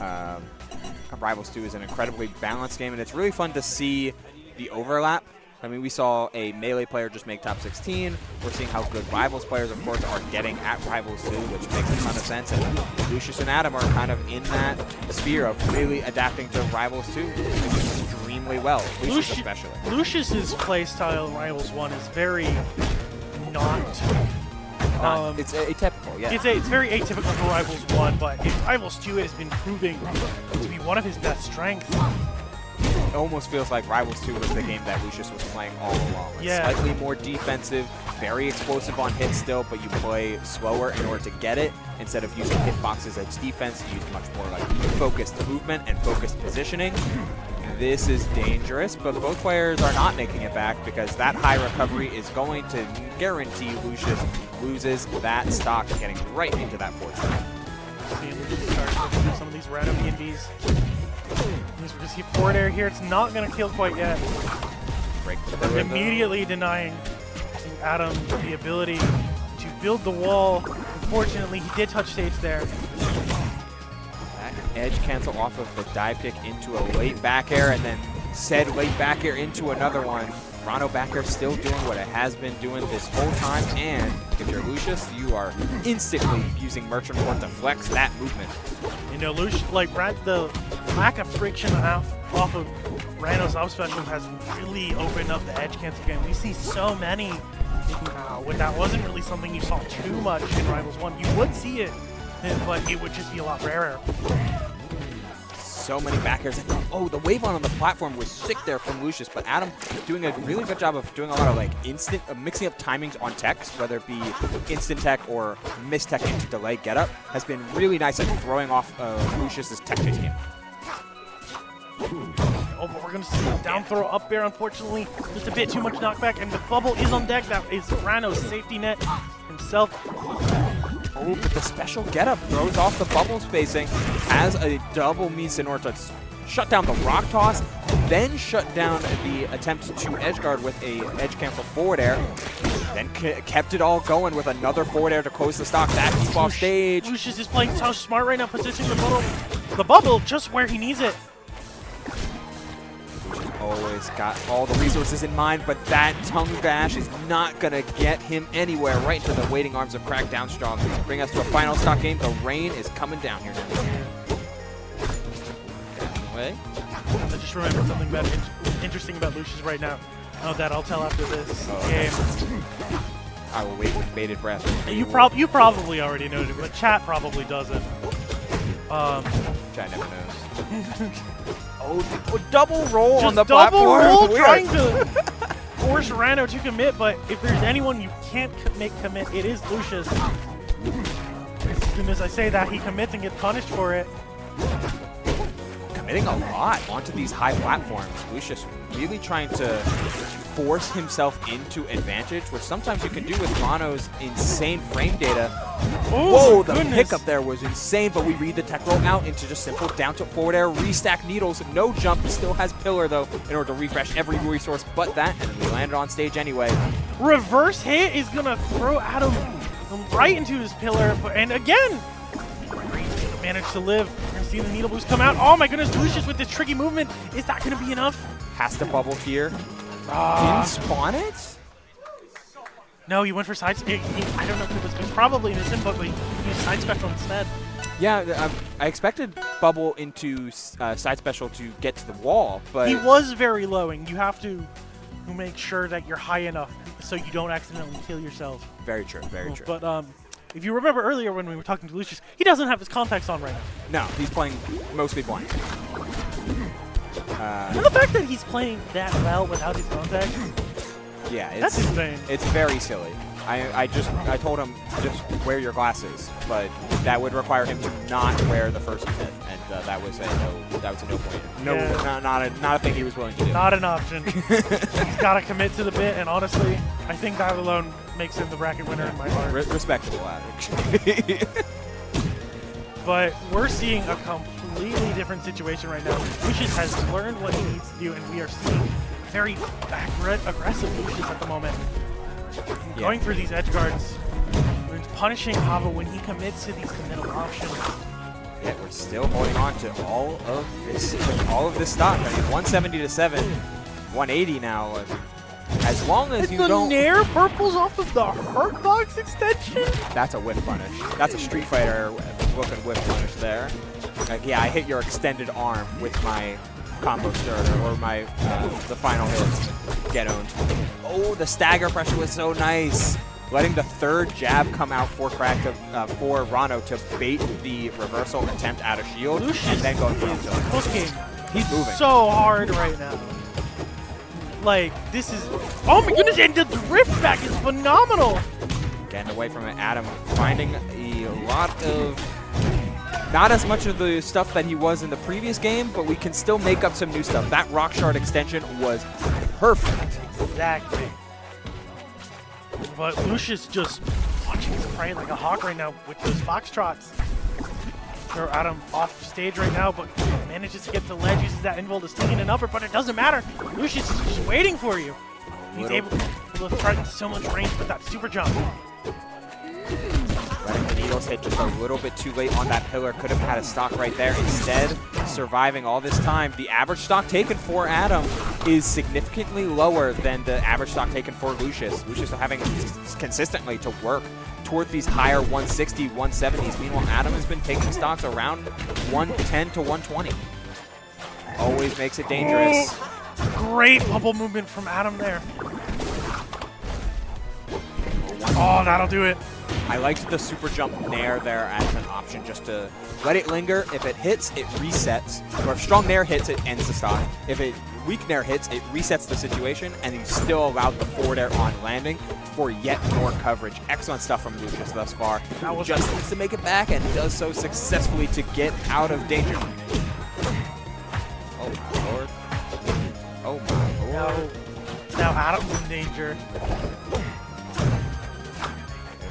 Rivals 2 is an incredibly balanced game, and it's really fun to see the overlap. I mean, we saw a Melee player just make top 16. We're seeing how good Rivals players, of course, are getting at Rivals 2, which makes a ton of sense. And Lucius and Adam are kind of in that sphere of really adapting to Rivals 2 extremely well, Lucius especially. Lucius's playstyle in Rivals 1 is very not... it's atypical, yeah. It's very atypical for Rivals 1, but in Rivals 2 it has been proving to be one of his best strengths. It almost feels like Rivals 2 was the game that Lucius was playing all along. It's slightly more defensive, very explosive on hits still, but you play slower in order to get it. Instead of using hitboxes as defense, you use much more like focused movement and focused positioning. This is dangerous, but both players are not making it back because that high recovery is going to guarantee Lucius loses that stock, getting right into that fourth side. See Lucius start to do some of these random B&Bs. We're going to see forward air here. It's not going to kill quite yet. Immediately denying Adam the ability to build the wall. Unfortunately, he did touch stage there. That edge cancel off of the dive kick into a late back air, and then said late back air into another one. Toronto back air still doing what it has been doing this whole time, and if you're Lucius, you are instantly using Merchant Port to flex that movement. You know, Lucius, like, the lack of friction off of Rano's up special has really opened up the edge cancel game. We see so many now. That wasn't really something you saw too much in Rivals 1. You would see it, but it would just be a lot rarer. So many backers. Oh, the wave on the platform was sick there from Lucius, but Adam doing a really good job of doing a lot of like instant, mixing up timings on techs, whether it be instant tech or miss tech into delay getup, has been really nice at throwing off Lucius's tech chase game. Oh, but we're going to see a down throw up air, unfortunately. Just a bit too much knockback, and the bubble is on deck. That is Rano's safety net himself. Oh, but the special getup throws off the bubble spacing, has a double means in order to shut down the rock toss, then shut down the attempt to edgeguard with a edge cancel forward air, then kept it all going with another forward air to close the stock. That keep off stage. Lucius is playing so smart right now, positioning the bubble just where he needs it. Always got all the resources in mind, but that tongue bash is not going to get him anywhere. Right into the waiting arms of Crackdown Strong. Bring us to a final stock game. The rain is coming down here now. Way. I just remembered something interesting about Lucius right now. Oh, that I'll tell after this game. I will wait with bated breath. You probably already know it, but chat probably doesn't. Chat never knows. Oh, double roll just on the double platform. Roll trying to force Rano to commit, but if there's anyone you can't make commit, it is Lucius. As soon as I say that, he commits and gets punished for it. Committing a lot onto these high platforms. Lucius really trying to force himself into advantage, which sometimes you can do with Rano's insane frame data. Oh, whoa, the pickup there was insane, but we read the tech roll out into just simple down tilt forward air, restack needles, no jump, still has pillar though in order to refresh every resource but that, and then we landed on stage anyway. Reverse hit is gonna throw Adam right into his pillar, and again, managed to live. You're gonna see the needle boost come out. Oh my goodness, Lucius with this tricky movement. Is that gonna be enough? Has to bubble here. Didn't spawn it? No, he went for side. I don't know if it was probably in his input, but he used side special instead. Yeah, I expected bubble into side special to get to the wall, but he was very low, and you have to make sure that you're high enough so you don't accidentally kill yourself. Very true, very true. But if you remember earlier when we were talking to Lucius, he doesn't have his contacts on right now. No, he's playing mostly blind. And the fact that he's playing that well without his contacts, yeah, that's insane. It's very silly. I told him just wear your glasses, but that would require him to not wear the first bit, and that was a no point. No, yeah. not a thing he was willing to do. Not an option. He's got to commit to the bit, and honestly, I think that alone makes him the bracket winner in my heart. Respectable, actually. But we're seeing a completely different situation right now. Lucius has learned what he needs to do, and we are seeing very aggressive Lucius at the moment. Going for these edge guards, punishing Hava when he commits to these middle options. Yet we're still holding on to all of this stock. I mean, 170 to 7, 180 now. As long as you don't. The Nair purples off of the Hurt Box extension? That's a whiff punish. That's a Street Fighter looking whiff punish there. Like, yeah, I hit your extended arm with my combo starter or my the final hits. Get owned. Oh, the stagger pressure was so nice. Letting the third jab come out for for Rano to bait the reversal attempt out of shield, Lucius and then going for the game. He's moving so hard right now. Like, this is, oh my goodness, and the drift back is phenomenal. Getting away from it, Adam finding a lot of, not as much of the stuff that he was in the previous game, but we can still make up some new stuff. That Rock Shard extension was perfect. Exactly. But Lucius just watching his prey like a hawk right now with those foxtrots. They're Adam off stage right now, but manages to get to the ledge, uses that invul to sting in an upper, but it doesn't matter. Lucius is just waiting for you. He's able to threaten so much range with that super jump. Letting the needles hit just a little bit too late on that pillar. Could have had a stock right there. Instead, surviving all this time. The average stock taken for Adam is significantly lower than the average stock taken for Lucius. Lucius having consistently to work toward these higher 160, 170s. Meanwhile, Adam has been taking stocks around 110 to 120. Always makes it dangerous. Oh, great bubble movement from Adam there. Oh, that'll do it. I liked the super jump nair there as an option, just to let it linger. If it hits, it resets. Or if strong nair hits, it ends the stock. If it weak nair hits, it resets the situation, and he still allowed the forward air on landing for yet more coverage. Excellent stuff from Lucius thus far. He just needs to make it back, and does so successfully to get out of danger. Oh my lord. Oh my lord. Now Adam's in danger.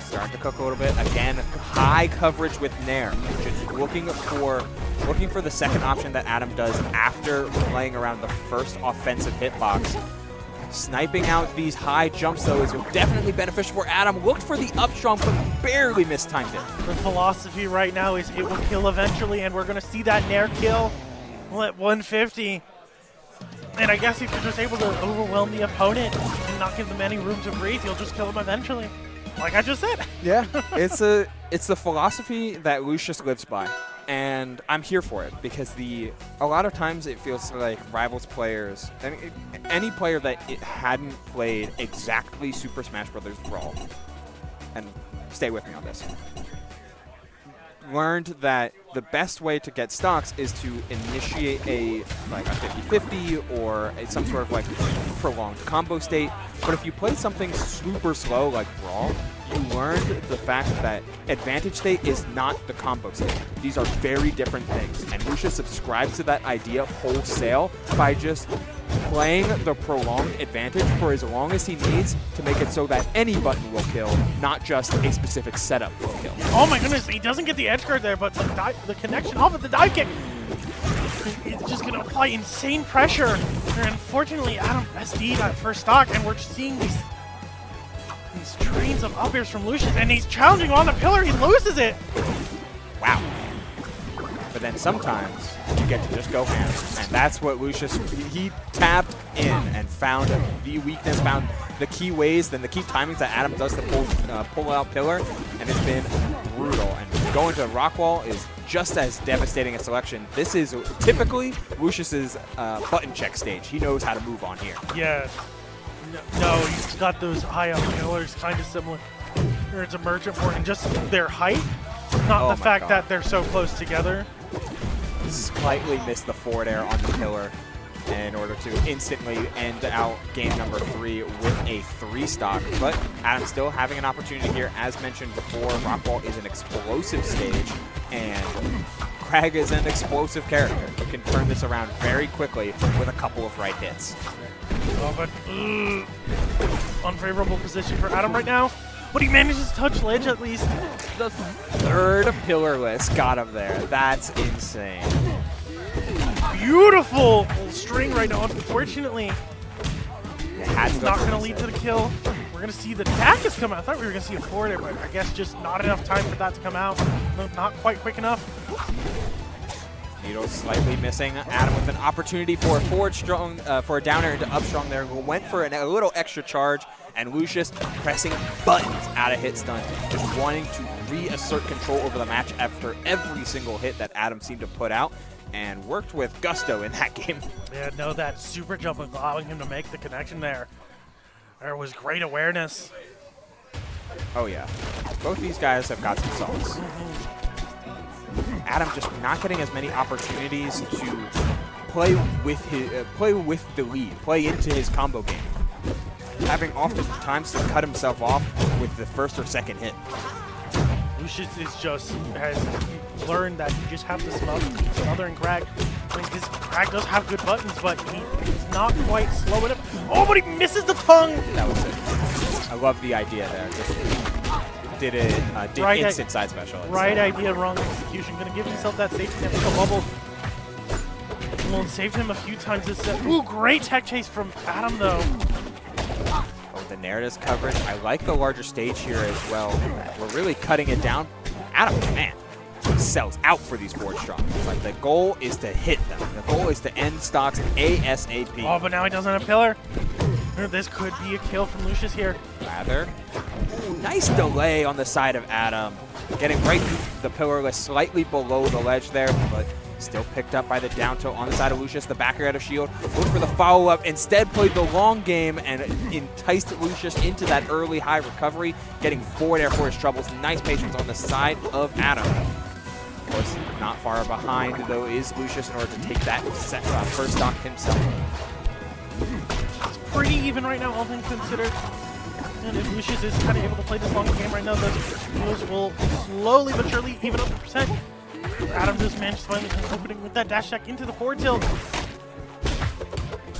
Starting to cook a little bit. Again, high coverage with Nair. Just looking for the second option that Adam does after playing around the first offensive hitbox. Sniping out these high jumps, though, is definitely beneficial for Adam. Looked for the up strong, but barely mistimed it. The philosophy right now is it will kill eventually, and we're going to see that Nair kill at 150. And I guess if you're just able to overwhelm the opponent and not give them any room to breathe, you'll just kill them eventually. Like I just said. Yeah, it's the philosophy that Lucius lives by, and I'm here for it because a lot of times it feels like Rivals players, any player that hadn't played exactly Super Smash Bros. Brawl, and stay with me on this, learned that the best way to get stocks is to initiate a 50-50 or some sort of like prolonged combo state. But if you play something super slow like Brawl, you learned the fact that advantage state is not the combo state. These are very different things. And Lucius subscribes to that idea wholesale by just playing the prolonged advantage for as long as he needs to make it so that any button will kill, not just a specific setup will kill. Oh my goodness, he doesn't get the edge guard there, but the connection off of the dive kick, it's just going to apply insane pressure. And unfortunately, Adam SD'd that first stock, and we're just seeing these trains of up airs from Lucius, and he's challenging on the pillar, he loses it. Wow. But then sometimes you get to just go ham, and that's what Lucius, he tapped in and found the weakness, found the key ways, then the key timings that Adam does to pull out pillar, and it's been brutal. And going to Rockwall is just as devastating a selection. This is typically Lucius's button check stage. He knows how to move on here. Yeah. No, he's got those high up pillars, kind of similar. Or it's Emergent Port, and just their height, not the fact that they're so close together. Slightly missed the forward air on the pillar in order to instantly end out game number 3 with a 3 stock. But Adam's still having an opportunity here. As mentioned before, Rockwall is an explosive stage, and Craig is an explosive character. You can turn this around very quickly with a couple of right hits. Oh, but unfavorable position for Adam right now. But he manages to touch ledge at least. The third pillarless got him there. That's insane. Beautiful string right now. Unfortunately, it's not going to lead to the kill. We're going to see the Dacus come out. I thought we were going to see a forward air, but I guess just not enough time for that to come out. Not quite quick enough. Needle slightly missing. Adam with an opportunity for a forward strong, for a downer into up strong there. Went for a little extra charge, and Lucius pressing buttons out of hit stun, just wanting to reassert control over the match after every single hit that Adam seemed to put out, and worked with gusto in that game. Yeah, no, that super jump allowing him to make the connection there. There was great awareness. Oh yeah, both these guys have got some sauce. Adam just not getting as many opportunities to play with the lead, play into his combo game, having oftentimes to cut himself off with the first or second hit. Lucius has learned that you just have to smother and Crag. I mean, his Crag does have good buttons, but he's not quite slow enough. Oh, but he misses the tongue! That was it. I love the idea there. Just did right instant side special. Right idea, wrong execution. Gonna give himself that safety net with the bubble. Well, it saved him a few times this set. Ooh, great tech chase from Adam, though. Oh, the narratives coverage. I like the larger stage here as well. We're really cutting it down. Adam, man, sells out for these forward strong. It's like the goal is to hit them. The goal is to end stocks ASAP. Oh, but now he doesn't have pillar. This could be a kill from Lucius here. Rather. Ooh, nice delay on the side of Adam. Getting right through the pillarless, slightly below the ledge there, but still picked up by the down tilt on the side of Lucius. The back air out of shield. Looked for the follow-up. Instead played the long game and enticed Lucius into that early high recovery, getting forward air for his troubles. Nice patience on the side of Adam. Of course, not far behind, though, is Lucius in order to take that first stock himself. Pretty even right now, all things considered. And if Lucius is kind of able to play this long game right now, those will slowly but surely even up the percent. Adam just managed to find the opening with that dash attack into the forward tilt.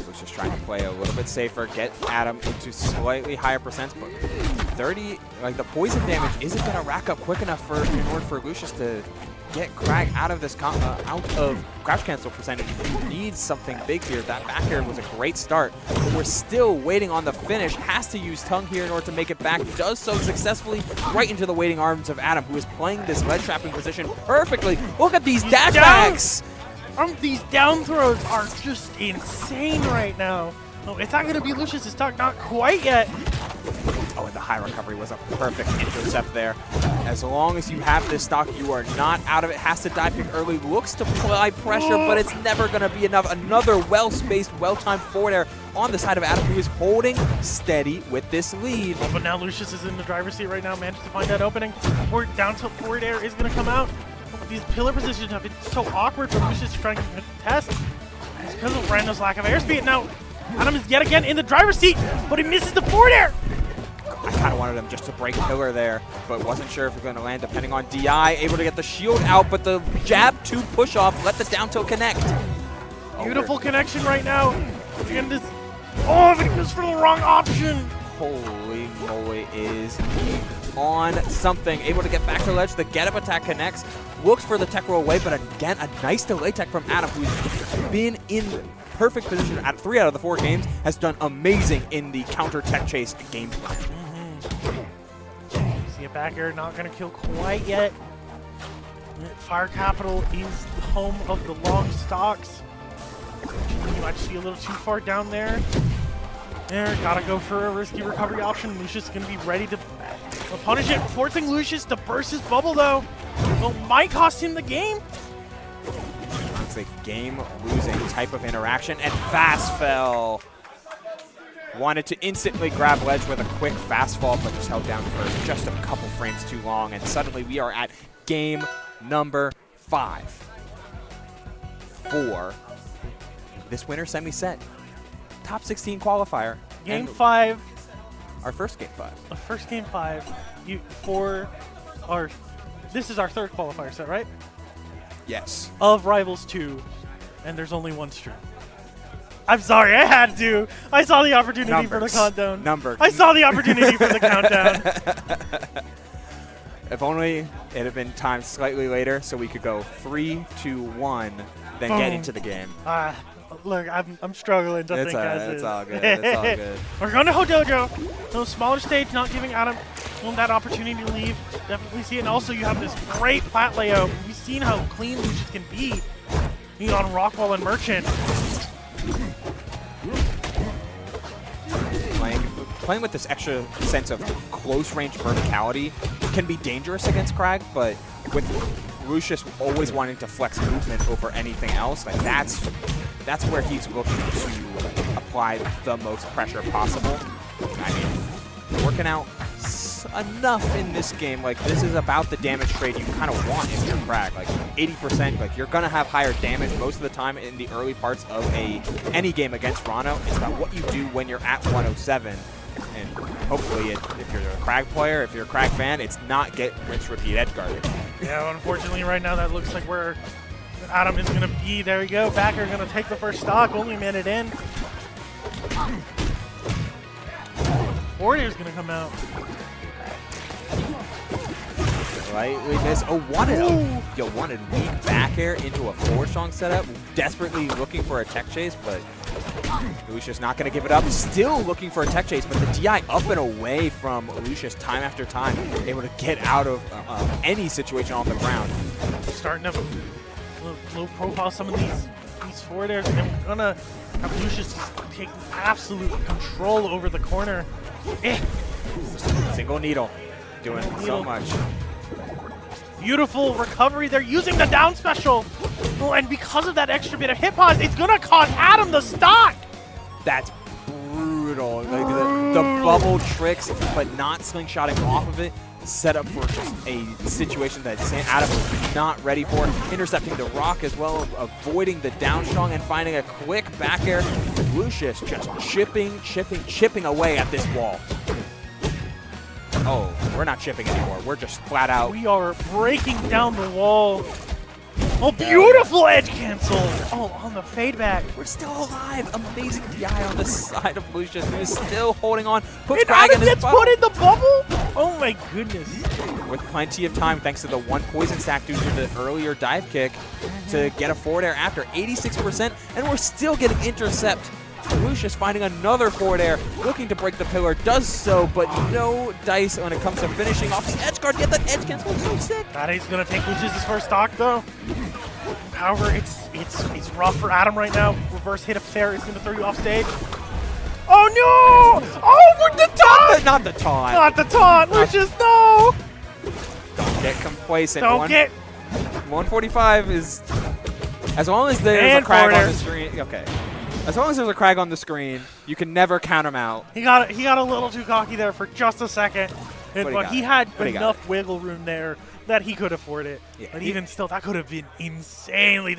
Lucius trying to play a little bit safer, get Adam into slightly higher percents, but 30, like the poison damage isn't going to rack up quick enough in order for Lucius to get Crag out of this out of crouch cancel percentage. He needs something big here. That back air was a great start, but we're still waiting on the finish. Has to use tongue here in order to make it back. Does so successfully right into the waiting arms of Adam, who is playing this ledge trapping position perfectly. Look at these dash backs. These down throws are just insane right now. No, it's not going to be Lucius's stock, not quite yet. Oh, and the high recovery was a perfect intercept there. As long as you have this stock, you are not out of it. Has to dive kick early. Looks to apply pressure, but it's never going to be enough. Another well-spaced, well-timed forward air on the side of Adam, who is holding steady with this lead. Oh, but now Lucius is in the driver's seat right now. Managed to find that opening. Or down tilt forward air is going to come out. Oh, these pillar positions have been so awkward for Lucius trying to test. It's because of Rando's lack of airspeed. Now, Adam is yet again in the driver's seat, but he misses the forward air. I kind of wanted him just to break pillar there, but wasn't sure if it was going to land depending on DI. Able to get the shield out, but the jab to push off, let the down tilt connect. Beautiful connection right now. And this, oh, but he goes for the wrong option. Holy moly, is he on something. Able to get back to the ledge. The get up attack connects. Looks for the tech roll away, but again, a nice delay tech from Adam, who's been in perfect position at 3 out of the 4 games, has done amazing in the counter tech chase game plan. See a back air, not going to kill quite yet. Fire Capital is the home of the long stocks. You might just be a little too far down there. There, gotta go for a risky recovery option. Lucius is going to be ready to punish it, forcing Lucius to burst his bubble, though. Well, might cost him the game. It's a game-losing type of interaction, and fast fell. Wanted to instantly grab ledge with a quick fast fall, but just held down for just a couple frames too long, and suddenly we are at game number 5 for this winter semi-set. Top 16 qualifier. Game 5. Our first game 5. The first game 5. This is our 3rd qualifier set, right? Yes. Of Rivals 2, and there's only one stream. I'm sorry, I had to. I saw the opportunity for the countdown. I saw the opportunity for the countdown. If only it had been timed slightly later so we could go 3, 2, 1, then get into the game. Look, I'm struggling to think as is. It's all good. It's all good. We're going to Hodojo. No smaller stage, not giving Adam that opportunity to leave. Definitely see it. And also, you have this great plat layout. We've seen how clean Lucius can be. on Rockwall and Merchant. Playing with this extra sense of close-range verticality can be dangerous against Crag, but with Lucius always wanting to flex movement over anything else, like that's where he's looking to apply the most pressure possible. I mean, working out enough in this game, like this is about the damage trade you kind of want if you're Crag. Like 80%, like you're gonna have higher damage most of the time in the early parts of any game against Rano. It's about what you do when you're at 107. And hopefully, if you're a Crag player, if you're a Crag fan, it's not get rinse, repeat, edge guarded. Yeah, unfortunately, right now that looks like where Adam is going to be. There we go. Backer going to take the first stock, only a minute in. Warrior's going to come out. Lightly miss. Oh, wanted weak back air into a forward strong setup. Desperately looking for a tech chase, but Lucius not going to give it up. Still looking for a tech chase, but the DI up and away from Lucius time after time, able to get out of any situation on the ground. Starting to low profile some of these forward airs, and we're going to have Lucius just take absolute control over the corner. Single needle, doing so much. Beautiful recovery. They're using the down special. Oh, and because of that extra bit of hit pause, it's going to cause Adam the stock. That's brutal. Like the bubble tricks, but not slingshotting off of it, set up for just a situation that Adam was not ready for. Intercepting the rock as well, avoiding the down strong, and finding a quick back air. Lucius just chipping away at this wall. Oh, we're not chipping anymore. We're just flat out. We are breaking down the wall. Oh, beautiful edge cancel. Oh, on the fade back. We're still alive. Amazing DI on the side of Lucius, who is still holding on. Puts Crag in his gets put in the bubble? Oh my goodness. With plenty of time, thanks to the one poison sack due to the earlier dive kick, to get a forward air after 86%, and we're still getting intercept. Lucius finding another forward air, looking to break the pillar, does so, but no dice when it comes to finishing off his edge guard. Get that edge cancel, so sick. That is going to take Lucius' first stock, though. However, it's rough for Adam right now. Reverse hit of fair is going to throw you off stage. Oh no! Oh, with the taunt! Not the taunt. Not the taunt, Lucius, no! Don't get complacent. Don't get... 145 is... As long as there's a Crag on the screen... Okay. As long as there's a Crag on the screen, you can never count him out. He got a little too cocky there for just a second, but he had enough wiggle room there that he could afford it. Yeah, but even still, that could have been insanely